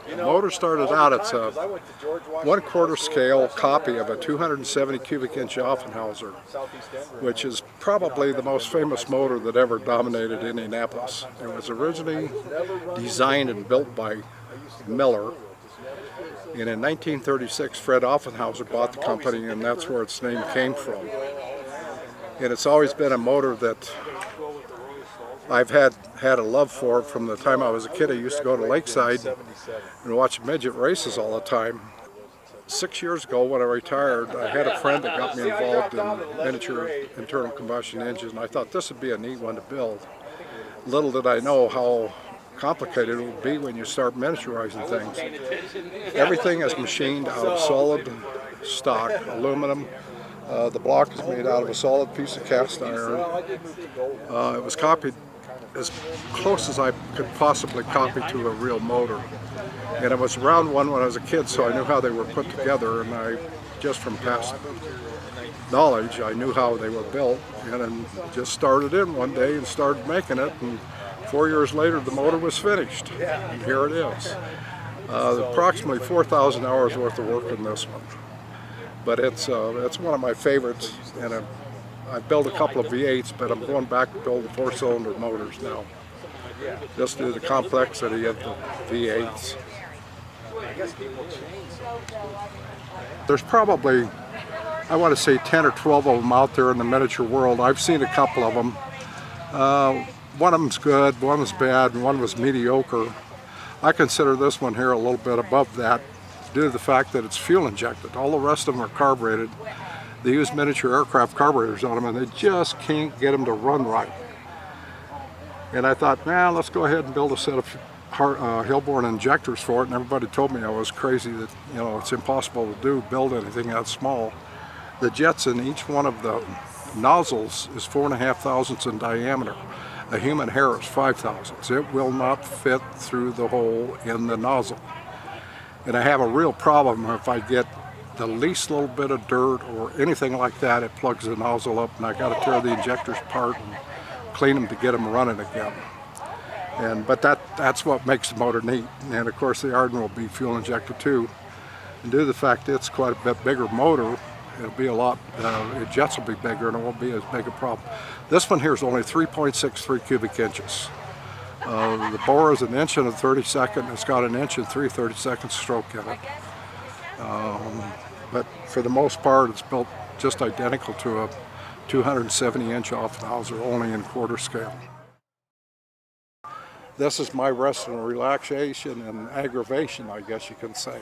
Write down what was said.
The motor started out, it's a 1/4 scale copy of a 270 cubic inch Offenhauser, which is probably the most famous motor that ever dominated Indianapolis. It was originally designed and built by Miller, and in 1936 Fred Offenhauser bought the company, and that's where its name came from. And it's always been a motor that I've had a love for from the time I was a kid. I used to go to Lakeside and watch midget races all the time. 6 years ago when I retired, I had a friend that got me involved in miniature internal combustion engines, and I thought this would be a neat one to build. Little did I know how complicated it would be when you start miniaturizing things. Everything is machined out of solid stock aluminum. The block is made out of a solid piece of cast iron. It was copied as close as I could possibly copy to a real motor. And I was around one when I was a kid, so I knew how they were put together, and I, just from past knowledge, I knew how they were built, and then just started in one day and started making it, and 4 years later the motor was finished, and here it is. Approximately 4,000 hours worth of work in this one. But it's one of my favorites, and I've built a couple of V8s, but I'm going back to building 4-cylinder motors now, just due to the complexity of the V8s. There's probably, I want to say 10 or 12 of them out there in the miniature world. I've seen a couple of them. One of them's good, one was bad, and one was mediocre. I consider this one here a little bit above that, due to the fact that it's fuel injected. All the rest of them are carbureted. They use miniature aircraft carburetors on them, and they just can't get them to run right. And I thought, man, let's go ahead and build a set of Hillborn injectors for it, and everybody told me I was crazy, that, you know, it's impossible to build anything that small. The jets in each one of the nozzles is 4.5 thousandths in diameter. A human hair is 5 thousandths. It will not fit through the hole in the nozzle. And I have a real problem if I get the least little bit of dirt or anything like that, it plugs the nozzle up, and I got to tear the injectors apart and clean them to get them running again. But that's what makes the motor neat. And of course the Arden will be fuel injected too. And due to the fact that it's quite a bit bigger motor, it'll be a lot, the jets will be bigger and it won't be as big a problem. This one here is only 3.63 cubic inches. The bore is 1 inch and a 32nd. It's got 1 inch and 3/32 stroke in it. But for the most part, it's built just identical to a 270 inch Offenhauser, only in 1/4 scale. This is my rest and relaxation and aggravation, I guess you can say.